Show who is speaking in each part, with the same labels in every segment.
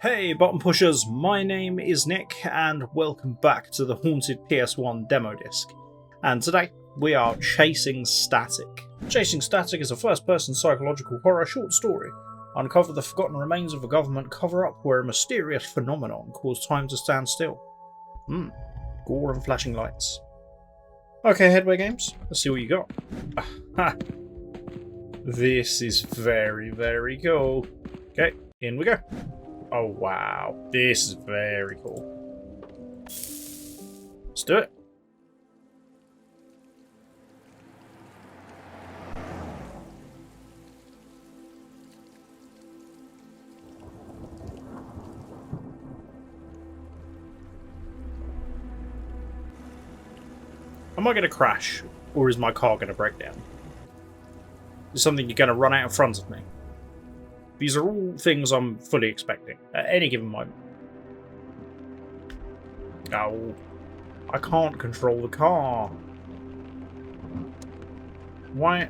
Speaker 1: Hey button pushers, my name is Nick and welcome back to the haunted PS1 demo disc. And today we are Chasing Static. Chasing Static is a first-person psychological horror short story. Uncover the forgotten remains of a government cover-up where a mysterious phenomenon caused time to stand still. Gore and flashing lights. Okay, Headware Games, let's see what you got. Aha. This is very, very cool. Okay, in we go. Oh wow, this is very cool. Let's do it. Am I going to crash, or is my car going to break down? Is something you're going to run out in front of me? These are all things I'm fully expecting at any given moment. Oh, I can't control the car. Why?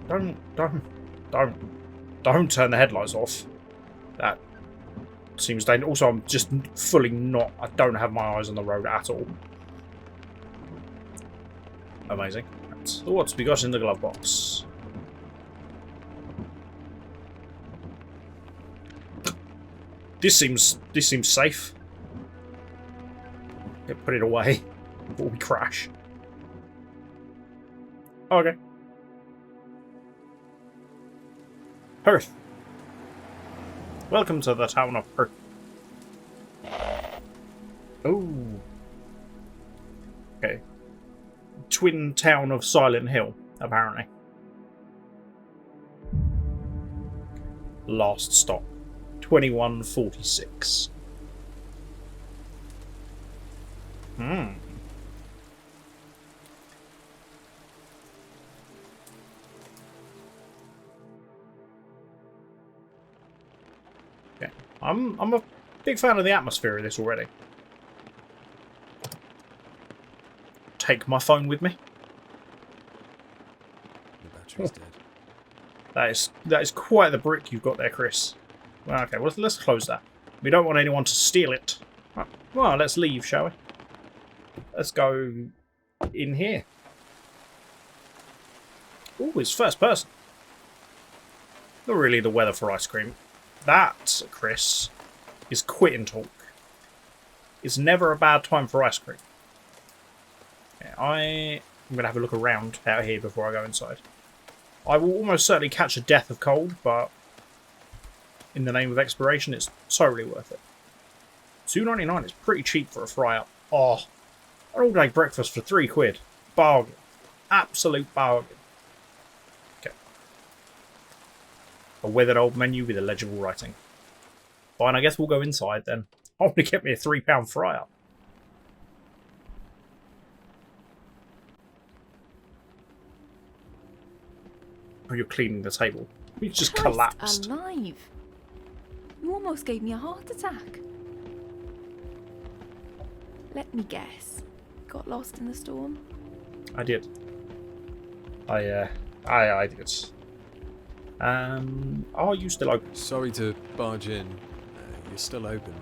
Speaker 1: Don't turn the headlights off. That seems dangerous. Also, I'm just fully not. I don't have my eyes on the road at all. Amazing. So what's we got in the glove box? This seems safe. Yeah, put it away before we crash. Okay. Perth. Welcome to the town of Perth. Oh. Okay. Twin town of Silent Hill, apparently. Last stop. 2146. Okay. I'm a big fan of the atmosphere of this already. Take my phone with me.
Speaker 2: The battery's dead.
Speaker 1: That is quite the brick you've got there, Chris. Well, okay, well, let's close that. We don't want anyone to steal it. Well, let's leave, shall we? Let's go in here. Oh, it's first person. Not really the weather for ice cream. That, Chris, is quit and talk. It's never a bad time for ice cream. Okay, I'm going to have a look around out here before I go inside. I will almost certainly catch a death of cold, but in the name of exploration, it's totally worth it. $2.99 is pretty cheap for a fry-up. Oh, an all-day breakfast for £3. Bargain. Absolute bargain. Okay. A weathered old menu with illegible writing. Fine, I guess we'll go inside then. I want to get me a £3 fry-up. Oh, you're cleaning the table. We just collapsed.
Speaker 3: Alive! You almost gave me a heart attack. Let me guess. Got lost in the storm?
Speaker 1: I did. I did. Are you still open?
Speaker 2: Sorry to barge in. You're still open,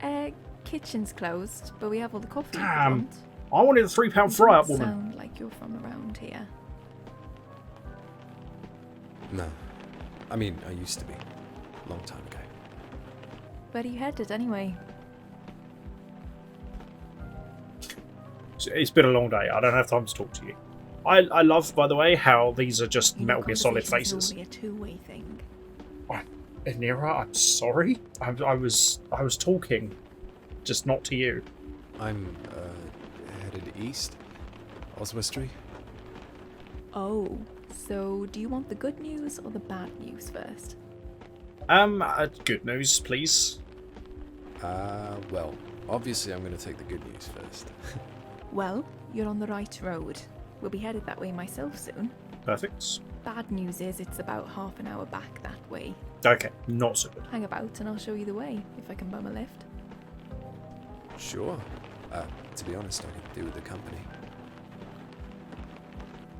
Speaker 2: right?
Speaker 3: Kitchen's closed, but we have all the coffee if you
Speaker 1: Damn.
Speaker 3: want.
Speaker 1: I wanted a £3 fry-up,
Speaker 3: You
Speaker 1: woman.
Speaker 3: sound like you're from around here.
Speaker 2: No. I mean, I used to be. Long time ago.
Speaker 3: Where are you headed anyway?
Speaker 1: It's been a long day. I don't have time to talk to you. I love, by the way, how these are just Metal Gear Solid faces.
Speaker 3: Only a two-way thing.
Speaker 1: Anira, I'm sorry. I was talking, just not to you.
Speaker 2: I'm, headed east. Oswestry.
Speaker 3: Oh, so do you want the good news or the bad news first?
Speaker 1: Good news, please.
Speaker 2: Well, obviously I'm going to take the good news first.
Speaker 3: Well, you're on the right road. We'll be headed that way myself soon.
Speaker 1: Perfect.
Speaker 3: Bad news is it's about half an hour back that way.
Speaker 1: Okay, not so good.
Speaker 3: Hang about and I'll show you the way, if I can bum a lift.
Speaker 2: Sure. To be honest, I could do with the company.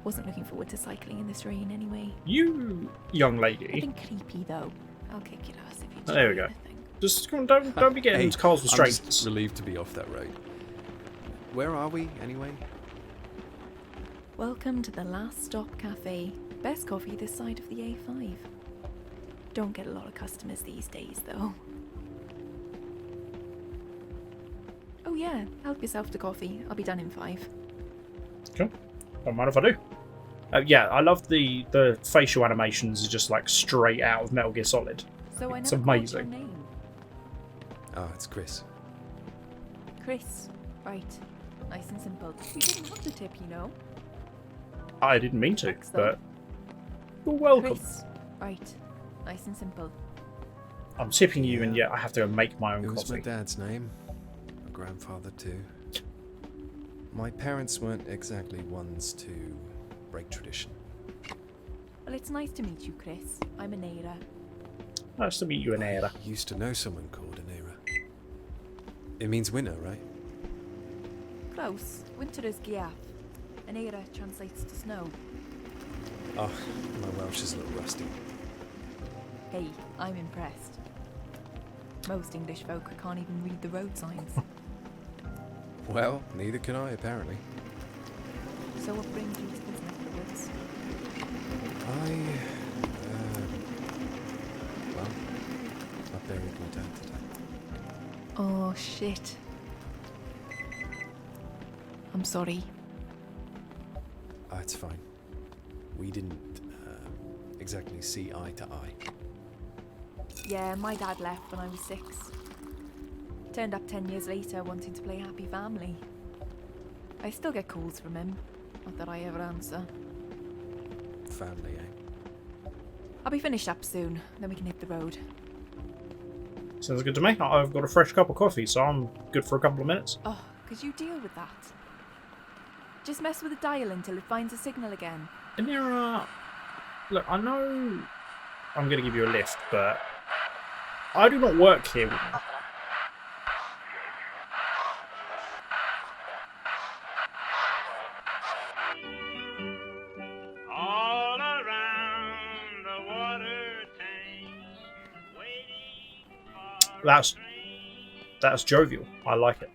Speaker 3: Wasn't looking forward to cycling in this rain anyway.
Speaker 1: You, young
Speaker 3: I've
Speaker 1: lady.
Speaker 3: been creepy though. I'll kick your ass if you
Speaker 1: There we go.
Speaker 3: anything.
Speaker 1: Just come on, don't be getting
Speaker 2: Hey,
Speaker 1: into cars with
Speaker 2: I'm just
Speaker 1: strangers.
Speaker 2: relieved to be off that road. Where are we, anyway?
Speaker 3: Welcome to the Last Stop Cafe. Best coffee this side of the A5. Don't get a lot of customers these days, though. Oh yeah, help yourself to coffee. I'll be done in 5.
Speaker 1: Cool. Don't mind if I do. Yeah, I love the facial animations. Are just like straight out of Metal Gear Solid.
Speaker 3: So I
Speaker 1: It's
Speaker 3: never called your
Speaker 1: amazing.
Speaker 3: name.
Speaker 2: Oh, it's Chris.
Speaker 3: Chris. Right. Nice and simple. We didn't have the tip, you know.
Speaker 1: I didn't mean to,
Speaker 3: Thanks, though.
Speaker 1: but you're welcome.
Speaker 3: Chris. Right. Nice and simple.
Speaker 1: I'm tipping you, and yet I have to go make my own
Speaker 2: It was my
Speaker 1: coffee.
Speaker 2: dad's name. My grandfather too. My parents weren't exactly ones to break tradition.
Speaker 3: Well, it's nice to meet you, Chris. I'm Anera.
Speaker 1: Nice to meet you, Anera.
Speaker 2: I used to know someone called Anera. It means winter, right?
Speaker 3: Close. Winter is Giaf. Anera translates to snow.
Speaker 2: Oh, my Welsh is a little rusty.
Speaker 3: Hey, I'm impressed. Most English folk can't even read the road signs.
Speaker 2: Well, neither can I, apparently.
Speaker 3: So what brings you to this neck of the woods?
Speaker 2: I buried my dad today.
Speaker 3: Oh, shit. I'm sorry.
Speaker 2: Oh, it's fine. We didn't exactly see eye to eye.
Speaker 3: Yeah, my dad left when I was 6. Turned up 10 years later wanting to play Happy Family. I still get calls from him. Not that I ever answer.
Speaker 2: Family, eh?
Speaker 3: I'll be finished up soon, then we can hit the road.
Speaker 1: Sounds good to me. I've got a fresh cup of coffee, so I'm good for a couple of minutes.
Speaker 3: Oh, could you deal with that? Just mess with the dial until it finds a signal again.
Speaker 1: Anera, look, I know I'm going to give you a lift, but I do not work here.
Speaker 4: All around the water tanks, waiting for
Speaker 1: That's jovial. I like it.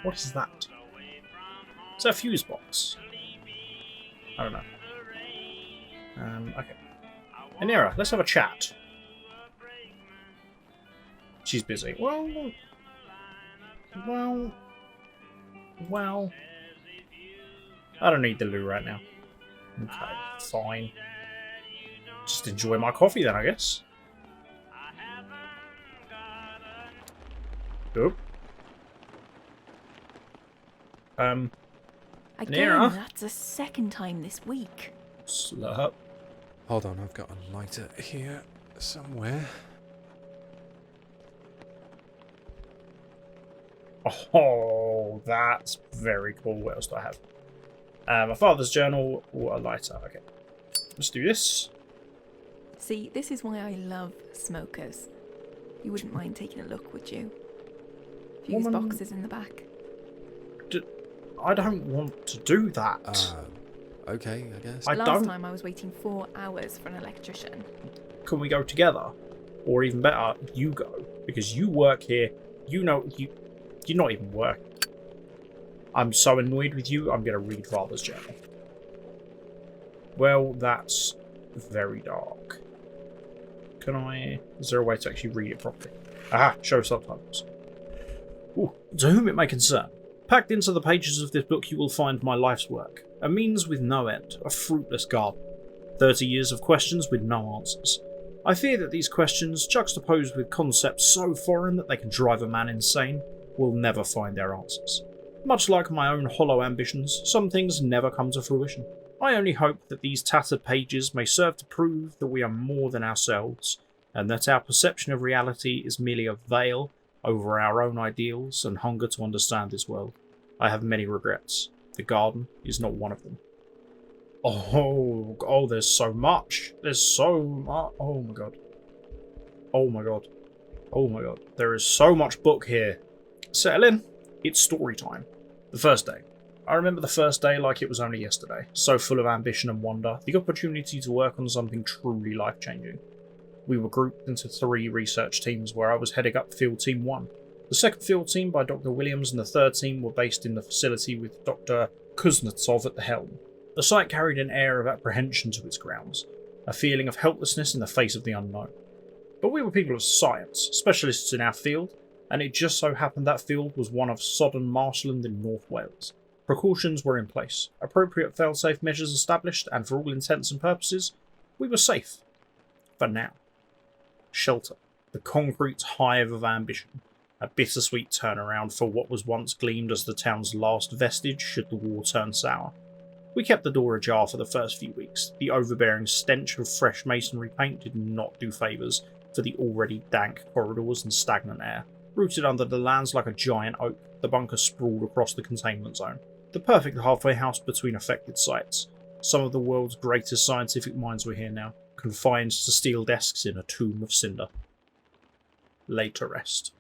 Speaker 1: What is that? Is that a fuse box? I don't know. Okay. Anera, let's have a chat. She's busy. Well. I don't need the loo right now. Okay, fine. Just enjoy my coffee then, I guess. Oop.
Speaker 3: Again,
Speaker 1: Anera?
Speaker 3: that's the second time this week.
Speaker 1: Slurp.
Speaker 2: Hold on, I've got a lighter here somewhere.
Speaker 1: Oh, that's very cool. What else do I have? My father's journal or a lighter. Okay. Let's do this.
Speaker 3: See, this is why I love smokers. You wouldn't mind taking a look, would you? Fuse
Speaker 1: Woman-
Speaker 3: boxes in the back.
Speaker 1: I don't want to do that.
Speaker 2: Okay, I guess.
Speaker 1: I
Speaker 3: Last
Speaker 1: don't.
Speaker 3: time I was waiting 4 hours for an electrician.
Speaker 1: Can we go together? Or even better, you go. Because you work here. You know, you're not even working. I'm so annoyed with you, I'm going to read Father's journal. Well, that's very dark. Can I... Is there a way to actually read it properly? Aha, show subtitles. Ooh, to whom it may concern. Packed into the pages of this book you will find my life's work. A means with no end, a fruitless garden. 30 years of questions with no answers. I fear that these questions, juxtaposed with concepts so foreign that they can drive a man insane, will never find their answers. Much like my own hollow ambitions, some things never come to fruition. I only hope that these tattered pages may serve to prove that we are more than ourselves, and that our perception of reality is merely a veil over our own ideals and hunger to understand this world. I have many regrets. The garden is not one of them. Oh, there's so much. There's so much. Oh my god. Oh my god. Oh my god. There is so much book here. Settle in. It's story time. The first day. I remember the first day like it was only yesterday. So full of ambition and wonder. The opportunity to work on something truly life-changing. We were grouped into 3 research teams where I was heading up Field Team 1. The second field team by Dr. Williams and the third team were based in the facility with Dr. Kuznetsov at the helm. The site carried an air of apprehension to its grounds, a feeling of helplessness in the face of the unknown. But we were people of science, specialists in our field, and it just so happened that field was one of sodden marshland in North Wales. Precautions were in place, appropriate fail-safe measures established, and for all intents and purposes, we were safe. For now. Shelter, the concrete hive of ambition, a bittersweet turnaround for what was once gleamed as the town's last vestige should the war turn sour. We kept the door ajar for the first few weeks. The overbearing stench of fresh masonry paint did not do favours for the already dank corridors and stagnant air. Rooted under the lands like a giant oak, the bunker sprawled across the containment zone. The perfect halfway house between affected sites. Some of the world's greatest scientific minds were here now, confined to steel desks in a tomb of cinder. Laid to rest.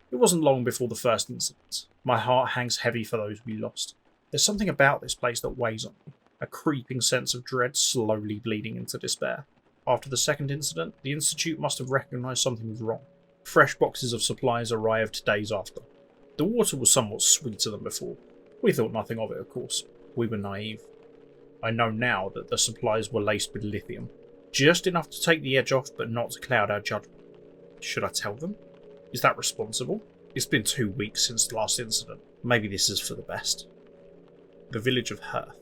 Speaker 1: It wasn't long before the first incident. My heart hangs heavy for those we lost. There's something about this place that weighs on me, a creeping sense of dread slowly bleeding into despair. After the second incident, the Institute must have recognised something was wrong. Fresh boxes of supplies arrived days after. The water was somewhat sweeter than before. We thought nothing of it, of course. We were naive. I know now that the supplies were laced with lithium, just enough to take the edge off but not to cloud our judgment. Should I tell them? Is that responsible? It's been 2 weeks since the last incident. Maybe this is for the best. The village of Hearth.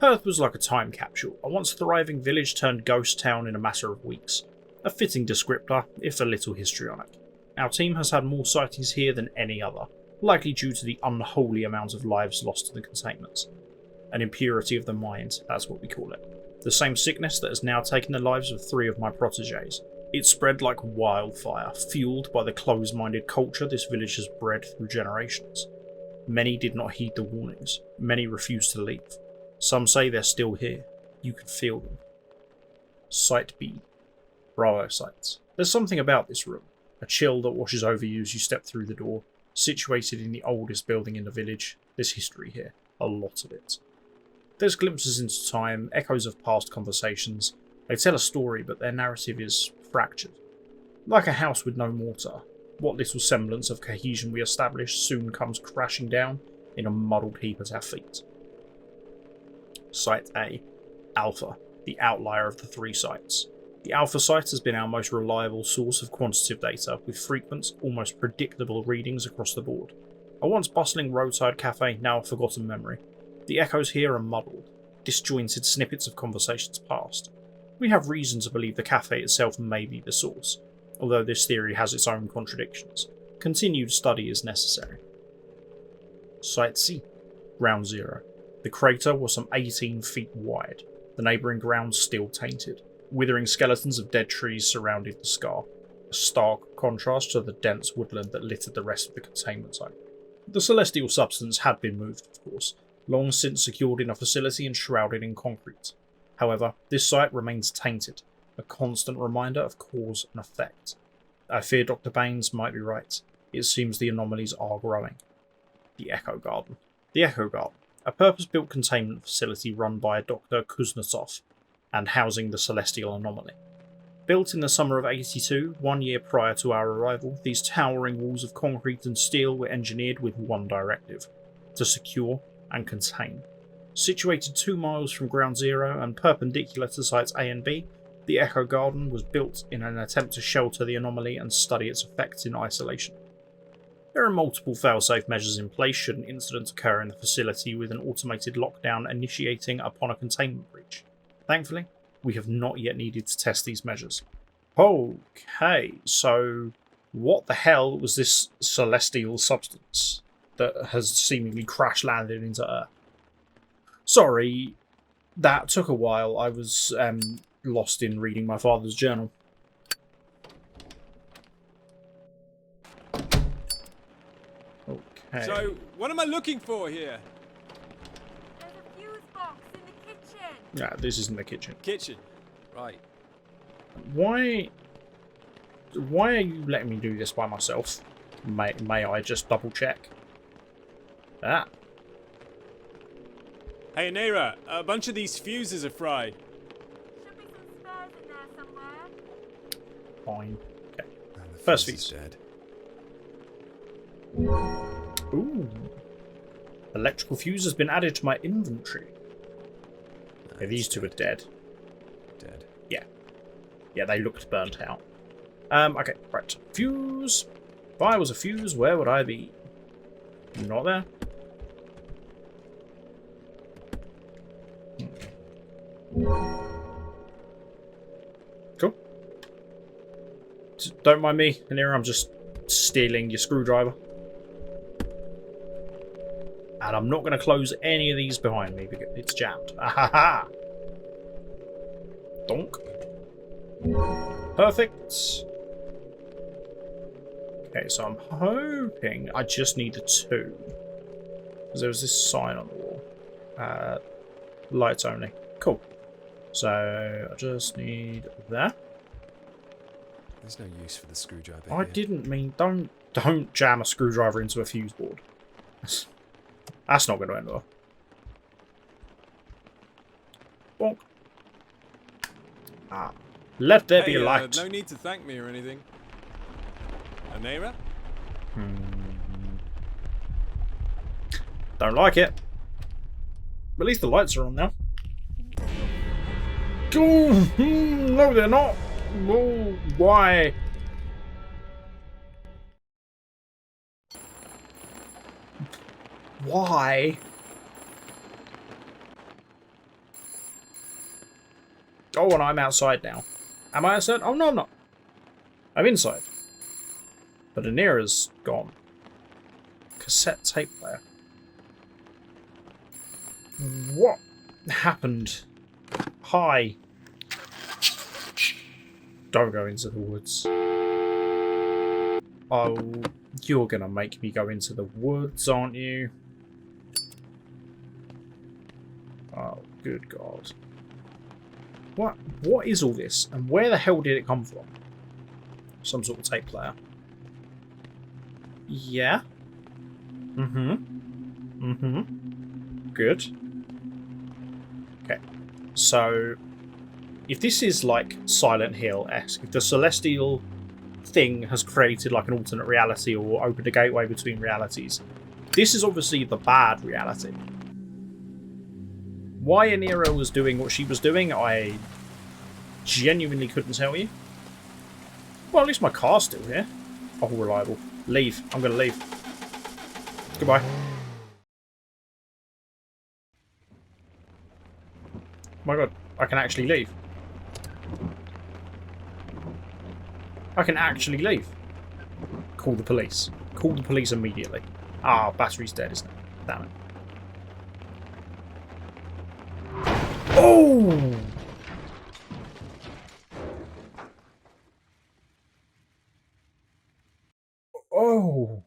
Speaker 1: Hearth was like a time capsule, a once thriving village turned ghost town in a matter of weeks. A fitting descriptor, if a little histrionic. Our team has had more sightings here than any other, likely due to the unholy amount of lives lost to the containments. An impurity of the mind, that's what we call it. The same sickness that has now taken the lives of 3 of my protégés. It spread like wildfire, fueled by the closed-minded culture this village has bred through generations. Many did not heed the warnings. Many refused to leave. Some say they're still here. You can feel them. Site B. Bravo sites. There's something about this room. A chill that washes over you as you step through the door. Situated in the oldest building in the village. There's history here. A lot of it. There's glimpses into time, echoes of past conversations. They tell a story, but their narrative is fractured. Like a house with no mortar, what little semblance of cohesion we established soon comes crashing down in a muddled heap at our feet. Site A. Alpha, the outlier of the 3 sites. The Alpha site has been our most reliable source of quantitative data, with frequent, almost predictable readings across the board. A once bustling roadside cafe, now a forgotten memory. The echoes here are muddled, disjointed snippets of conversations past. We have reason to believe the cafe itself may be the source, although this theory has its own contradictions. Continued study is necessary. Site C. Ground Zero. The crater was some 18 feet wide, the neighbouring ground still tainted. Withering skeletons of dead trees surrounded the scar, a stark contrast to the dense woodland that littered the rest of the containment zone. The celestial substance had been moved, of course, long since secured in a facility and shrouded in concrete. However, this site remains tainted, a constant reminder of cause and effect. I fear Dr. Baines might be right. It seems the anomalies are growing. The Echo Garden. The Echo Garden, a purpose-built containment facility run by Dr. Kuznetsov and housing the celestial anomaly. Built in the summer of 82, 1 year prior to our arrival, these towering walls of concrete and steel were engineered with one directive: to secure and contain. Situated 2 miles from Ground Zero and perpendicular to sites A and B, the Echo Garden was built in an attempt to shelter the anomaly and study its effects in isolation. There are multiple fail-safe measures in place should an incident occur in the facility, with an automated lockdown initiating upon a containment breach. Thankfully, we have not yet needed to test these measures. Okay, so what the hell was this celestial substance that has seemingly crash-landed into Earth? Sorry, that took a while. I was lost in reading my father's journal. Okay.
Speaker 5: So, what am I looking for here?
Speaker 3: There's a fuse box in the kitchen.
Speaker 1: Yeah, this isn't the kitchen.
Speaker 5: Kitchen. Right.
Speaker 1: Why are you letting me do this by myself? May I just double check? Ah.
Speaker 5: Hey, Naira, a bunch of these fuses are fried.
Speaker 3: Should be some spares in there somewhere.
Speaker 1: fine. Okay.
Speaker 2: And the
Speaker 1: First
Speaker 2: fuse is
Speaker 1: fuse.
Speaker 2: dead.
Speaker 1: Ooh. Electrical fuse has been added to my inventory. Okay, these two are dead.
Speaker 2: Dead.
Speaker 1: Yeah, they looked burnt out. Okay, right. Fuse. If I was a fuse, where would I be? Not there. Cool. Don't mind me, Anira, I'm just stealing your screwdriver. And I'm not going to close any of these behind me because it's jammed. Ahaha! Donk. Perfect. Okay, so I'm hoping I just need a 2. Because there was this sign on the wall. Lights only. Cool. So I just need that.
Speaker 2: There's no use for the screwdriver
Speaker 1: I
Speaker 2: here.
Speaker 1: didn't mean don't jam a screwdriver into a fuse board. That's not going to end well. Bonk. Ah. Let there be a light.
Speaker 5: No need to thank me or anything. Anira?
Speaker 1: Don't like it. At least the lights are on now. Oh, no, they're not. Oh, why? Why? Oh, and I'm outside now. Am I outside? Oh, no, I'm not. I'm inside. But Anira's gone. Cassette tape player. What happened? Hi. Don't go into the woods. Oh, you're gonna make me go into the woods, aren't you? Oh, good God. What is all this? And where the hell did it come from? Some sort of tape player. Yeah. Good. Okay. So, if this is like Silent Hillesque, if the celestial thing has created like an alternate reality or opened a gateway between realities, this is obviously the bad reality. Why Anira was doing what she was doing, I genuinely couldn't tell you. Well, at least my car's still here. Oh, reliable. Leave. I'm going to leave. Goodbye. My God, I can actually leave. I can actually leave. Call the police. Call the police immediately. Ah, battery's dead, isn't it? Damn it. Oh! Oh.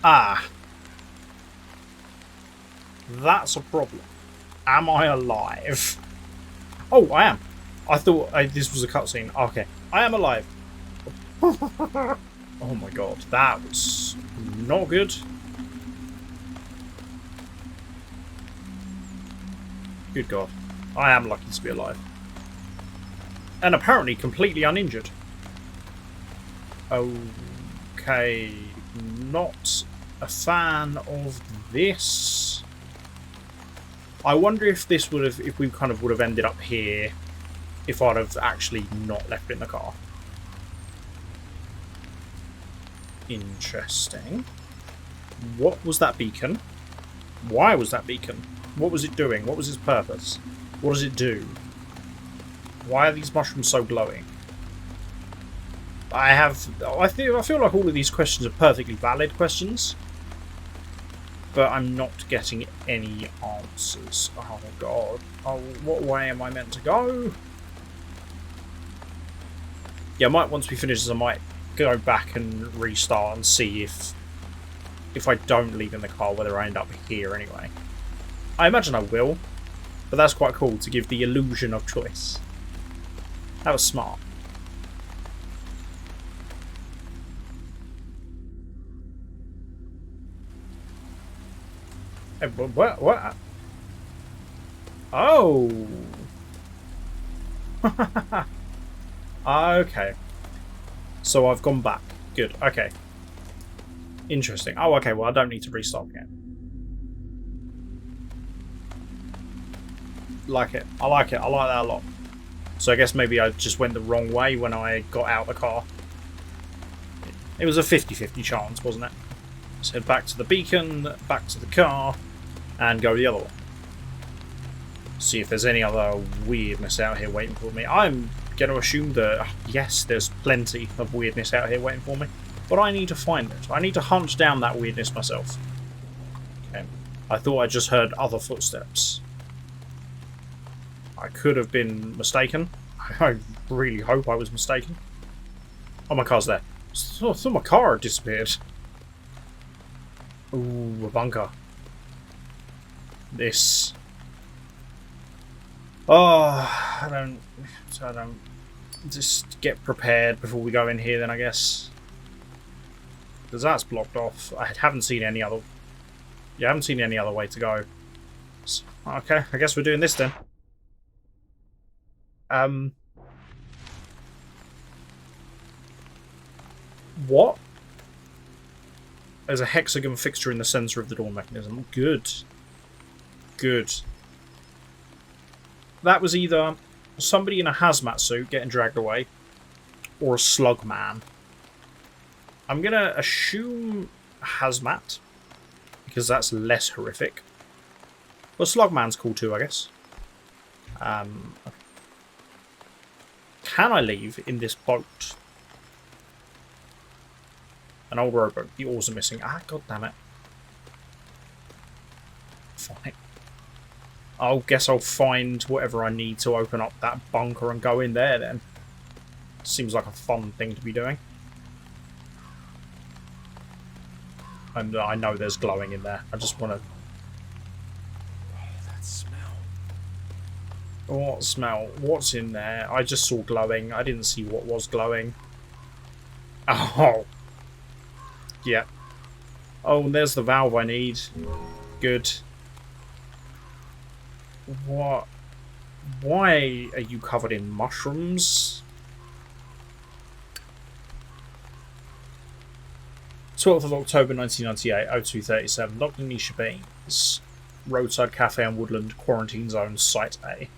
Speaker 1: Ah. That's a problem. Am I alive? Oh, I am. I thought this was a cutscene. Okay. I am alive. Oh my God. That was not good. Good God. I am lucky to be alive. And apparently completely uninjured. Okay. Not a fan of this. I wonder if this would have, if we kind of would have ended up here, if I'd have actually not left it in the car. Interesting. What was that beacon? Why was that beacon? What was it doing? What was its purpose? What does it do? Why are these mushrooms so glowing? I feel like all of these questions are perfectly valid questions, but I'm not getting any answers. Oh God. Oh, what way am I meant to go? Yeah, once we finish this, I might go back and restart and see if I don't leave in the car, whether I end up here anyway. I imagine I will, but that's quite cool to give the illusion of choice. That was smart. What? Oh. Okay. So I've gone back. Good. Okay. Interesting. Oh, okay. Well, I don't need to restart again. Like it. I like it. I like that a lot. So I guess maybe I just went the wrong way when I got out of the car. It was a 50-50 chance, wasn't it? Let's head back to the beacon, back to the car, and go the other way. See if there's any other weirdness out here waiting for me. I'm going to assume that, yes, there's plenty of weirdness out here waiting for me. But I need to find it. I need to hunt down that weirdness myself. Okay. I thought I just heard other footsteps. I could have been mistaken. I really hope I was mistaken. Oh, my car's there. I thought my car had disappeared. Ooh, a bunker. This. Oh, I don't just get prepared before we go in here then, I guess. Because that's blocked off. I haven't seen any other... Yeah, I haven't seen any other way to go. So, okay, I guess we're doing this then. What? There's a hexagon fixture in the centre of the door mechanism. Good. Good. That was either somebody in a hazmat suit getting dragged away, or a slug man. I'm going to assume hazmat, because that's less horrific. Well, slug man's cool too, I guess. Can I leave in this boat? An old rowboat. The oars are missing. Ah, god damn it. Fine. I guess I'll find whatever I need to open up that bunker and go in there then. Seems like a fun thing to be doing. And I know there's glowing in there. I just want to...
Speaker 2: Oh, that smell.
Speaker 1: What smell? What's in there? I just saw glowing. I didn't see what was glowing. Oh. Yeah. Oh, and there's the valve I need. Good. What? Why are you covered in mushrooms? 12th of October 1998, 0237. Dr. Nisha Beans. Roadside Cafe and Woodland, Quarantine Zone, Site A.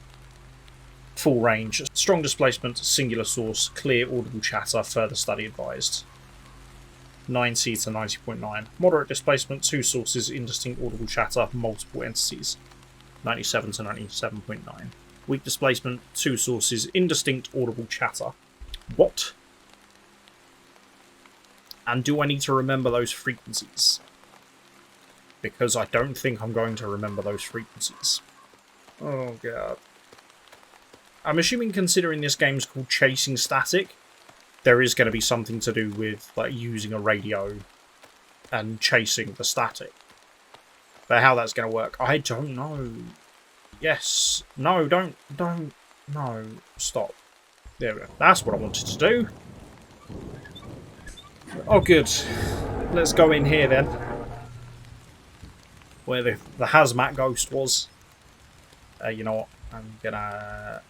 Speaker 1: Full range. Strong displacement, singular source, clear audible chatter, further study advised. 9C to 90.9. Moderate displacement, 2 sources, indistinct audible chatter, multiple entities. 97 to 97.9. Weak displacement, 2 sources, indistinct audible chatter. What? And do I need to remember those frequencies? Because I don't think I'm going to remember those frequencies. Oh god. I'm assuming, considering this game's called Chasing Static, there is going to be something to do with like using a radio and chasing the static. But how that's going to work, I don't know. Yes. No, don't. No. Stop. There we go. That's what I wanted to do. Oh, good. Let's go in here then. Where the hazmat ghost was. You know what? I'm gonna...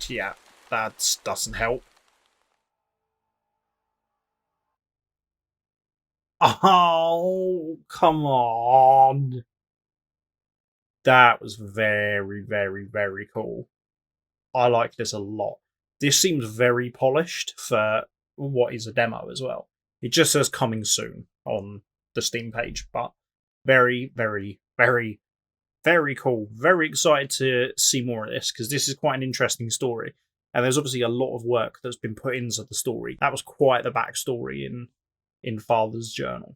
Speaker 1: yeah, that doesn't help. Oh, come on. That was very, very, very cool. I like this a lot. This seems very polished for what is a demo as well. It just says coming soon on the Steam page, but very, very, very, very cool. Very excited to see more of this, because this is quite an interesting story. And there's obviously a lot of work that's been put into the story. That was quite the backstory in Father's Journal.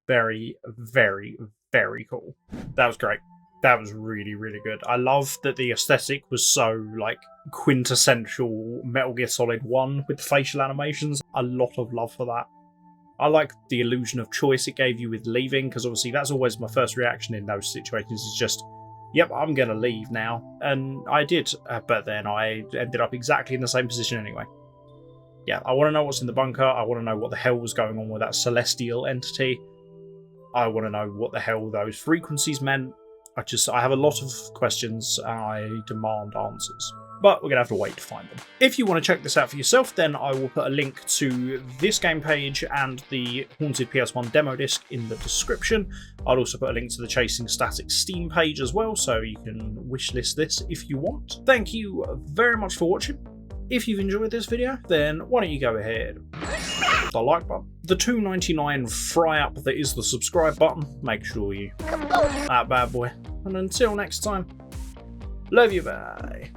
Speaker 1: Very, very, very cool. That was great. That was really, really good. I love that the aesthetic was so, like, quintessential Metal Gear Solid 1 with the facial animations. A lot of love for that. I like the illusion of choice it gave you with leaving, because obviously that's always my first reaction in those situations, is just, yep, I'm going to leave now. And I did, but then I ended up exactly in the same position anyway. Yeah, I want to know what's in the bunker. I want to know what the hell was going on with that celestial entity. I want to know what the hell those frequencies meant. I have a lot of questions and I demand answers. But we're going to have to wait to find them. If you want to check this out for yourself, then I will put a link to this game page and the Haunted PS1 demo disc in the description. I'll also put a link to the Chasing Static Steam page as well, so you can wishlist this if you want. Thank you very much for watching. If you've enjoyed this video, then why don't you go ahead, the like button, the $2.99 fry up that is the subscribe button, make sure you that bad boy. And until next time, love you, bye.